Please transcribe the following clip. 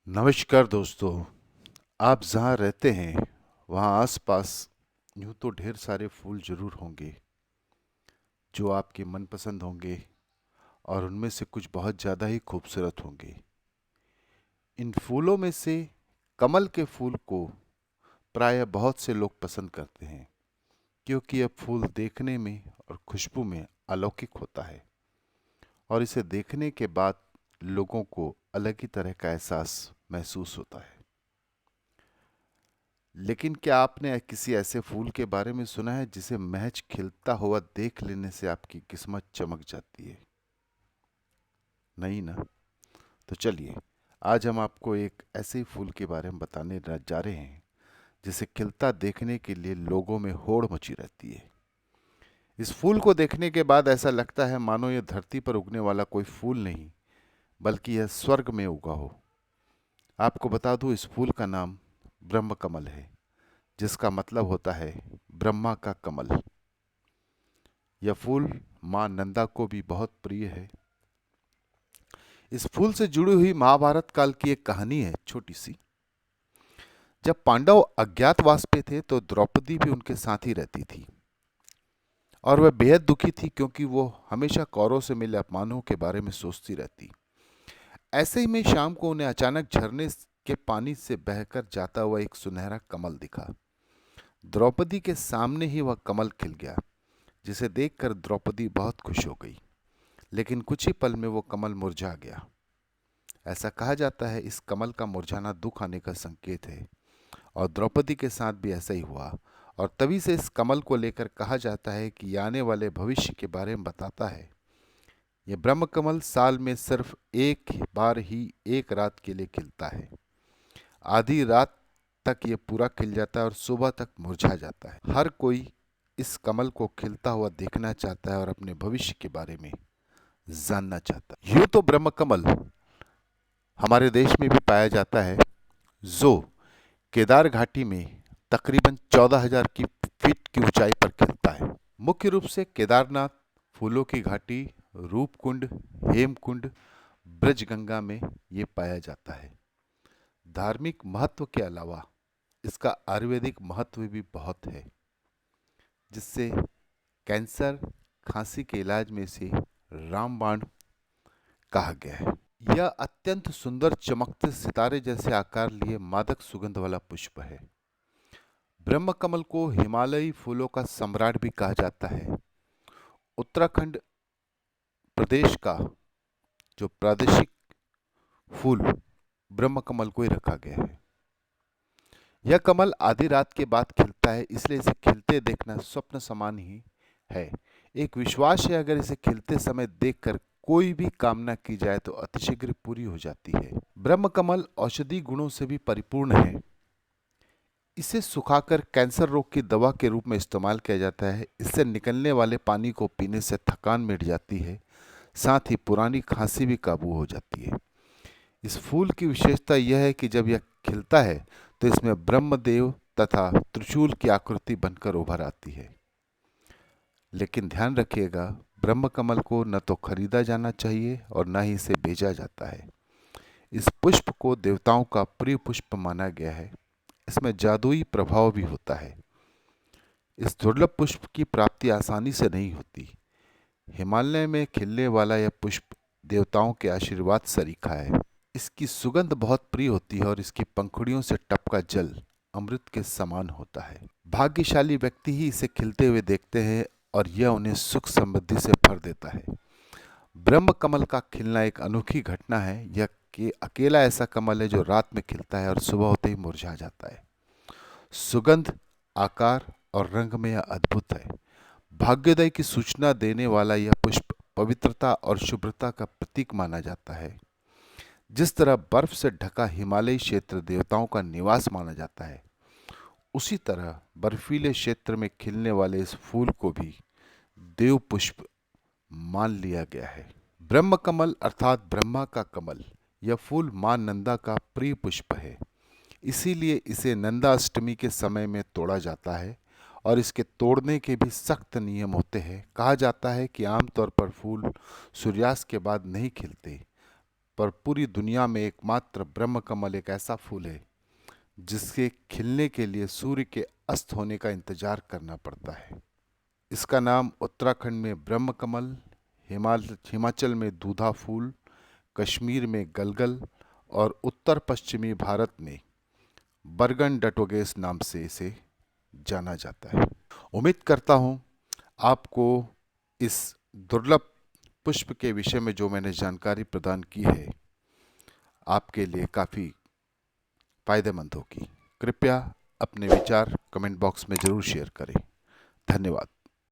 नमस्कार दोस्तों। आप जहाँ रहते हैं वहाँ आसपास यूँ तो ढेर सारे फूल जरूर होंगे जो आपके मनपसंद होंगे और उनमें से कुछ बहुत ज़्यादा ही खूबसूरत होंगे। इन फूलों में से कमल के फूल को प्रायः बहुत से लोग पसंद करते हैं क्योंकि यह फूल देखने में और खुशबू में अलौकिक होता है और इसे देखने के बाद लोगों को अलग ही तरह का एहसास महसूस होता है। लेकिन क्या आपने किसी ऐसे फूल के बारे में सुना है जिसे महज खिलता हुआ देख लेने से आपकी किस्मत चमक जाती है? नहीं ना। तो चलिए, आज हम आपको एक ऐसे ही फूल के बारे में बताने जा रहे हैं जिसे खिलता देखने के लिए लोगों में होड़ मची रहती है। इस फूल को देखने के बाद ऐसा लगता है मानो यह धरती पर उगने वाला कोई फूल नहीं बल्कि यह स्वर्ग में उगा हो। आपको बता दूं, इस फूल का नाम ब्रह्म कमल है, जिसका मतलब होता है ब्रह्मा का कमल। यह फूल मां नंदा को भी बहुत प्रिय है। इस फूल से जुड़ी हुई महाभारत काल की एक कहानी है, छोटी सी। जब पांडव अज्ञातवास पे थे तो द्रौपदी भी उनके साथ ही रहती थी और वह बेहद दुखी थी क्योंकि वो हमेशा कौरवों से मिले अपमानों के बारे में सोचती रहती। ऐसे ही में शाम को उन्हें अचानक झरने के पानी से बहकर जाता हुआ एक सुनहरा कमल दिखा। द्रौपदी के सामने ही वह कमल खिल गया, जिसे देखकर द्रौपदी बहुत खुश हो गई। लेकिन कुछ ही पल में वो कमल मुरझा गया। ऐसा कहा जाता है इस कमल का मुरझाना दुख आने का संकेत है और द्रौपदी के साथ भी ऐसा ही हुआ। और तभी से इस कमल को लेकर कहा जाता है कि ये आने वाले भविष्य के बारे में बताता है। ये ब्रह्म कमल साल में सिर्फ एक बार ही एक रात के लिए खिलता है। आधी रात तक ये पूरा खिल जाता है और सुबह तक मुरझा जाता है। हर कोई इस कमल को खिलता हुआ देखना चाहता है और अपने भविष्य के बारे में जानना चाहता है। यूं तो ब्रह्म कमल हमारे देश में भी पाया जाता है, जो केदार घाटी में तकरीबन 14,000 की फीट की ऊंचाई पर खिलता है। मुख्य रूप से केदारनाथ, फूलों की घाटी, रूपकुंड, हेमकुंड, ब्रजगंगा में ये पाया जाता है। धार्मिक महत्व के अलावा इसका आयुर्वेदिक महत्व भी बहुत है, जिससे कैंसर, खांसी के इलाज में इसे रामबाण कहा गया है। यह अत्यंत सुंदर चमकते सितारे जैसे आकार लिए मादक सुगंध वाला पुष्प है। ब्रह्म कमल को हिमालयी फूलों का सम्राट भी कहा जाता है। उत्तराखंड प्रदेश का जो प्रादेशिक फूल ब्रह्म कमल को ही रखा गया है। यह कमल आधी रात के बाद खिलता है, इसलिए इसे खिलते देखना स्वप्न समान ही है। एक विश्वास है, अगर इसे खिलते समय देखकर कोई भी कामना की जाए तो अतिशीघ्र पूरी हो जाती है। ब्रह्म कमल औषधि गुणों से भी परिपूर्ण है। इसे सुखाकर कैंसर रोग की दवा के रूप में इस्तेमाल किया जाता है। इससे निकलने वाले पानी को पीने से थकान मिट जाती है, साथ ही पुरानी खांसी भी काबू हो जाती है। इस फूल की विशेषता यह है कि जब यह खिलता है तो इसमें ब्रह्मदेव तथा त्रिशूल की आकृति बनकर उभर आती है। लेकिन ध्यान रखिएगा, ब्रह्म कमल को न तो खरीदा जाना चाहिए और न ही इसे बेचा जाता है। इस पुष्प को देवताओं का प्रिय पुष्प माना गया है। इसमें जादुई प्रभाव भी होता है। इस दुर्लभ पुष्प की प्राप्ति आसानी से नहीं होती। हिमालय में खिलने वाला यह पुष्प देवताओं के आशीर्वाद सरीखा है। इसकी सुगंध बहुत प्रिय होती है और इसकी पंखुड़ियों से टपका जल अमृत के समान होता है। भाग्यशाली व्यक्ति ही इसे खिलते हुए देखते हैं और यह उन्हें सुख समृद्धि से भर देता है। ब्रह्म कमल का खिलना एक अनोखी घटना है। यह कि अकेला ऐसा कमल है जो रात में खिलता है और सुबह होते ही मुरझा जाता है। सुगंध, आकार और रंग में यह अद्भुत है। भाग्योदय की सूचना देने वाला यह पुष्प पवित्रता और शुभ्रता का प्रतीक माना जाता है। जिस तरह बर्फ से ढका हिमालयी क्षेत्र देवताओं का निवास माना जाता है, उसी तरह बर्फीले क्षेत्र में खिलने वाले इस फूल को भी देव पुष्प मान लिया गया है। ब्रह्म कमल अर्थात ब्रह्मा का कमल, यह फूल मां नंदा का प्रिय पुष्प है। इसीलिए इसे नंदा अष्टमी के समय में तोड़ा जाता है और इसके तोड़ने के भी सख्त नियम होते हैं। कहा जाता है कि आमतौर पर फूल सूर्यास्त के बाद नहीं खिलते, पर पूरी दुनिया में एकमात्र ब्रह्म कमल एक ऐसा फूल है जिसके खिलने के लिए सूर्य के अस्त होने का इंतजार करना पड़ता है। इसका नाम उत्तराखंड में ब्रह्म कमल, हिमाचल में दूधा फूल, कश्मीर में गलगल और उत्तर पश्चिमी भारत में बरगन डटोगेस नाम से इसे जाना जाता है। उम्मीद करता हूँ आपको इस दुर्लभ पुष्प के विषय में जो मैंने जानकारी प्रदान की है आपके लिए काफ़ी फायदेमंद होगी। कृपया अपने विचार कमेंट बॉक्स में ज़रूर शेयर करें। धन्यवाद।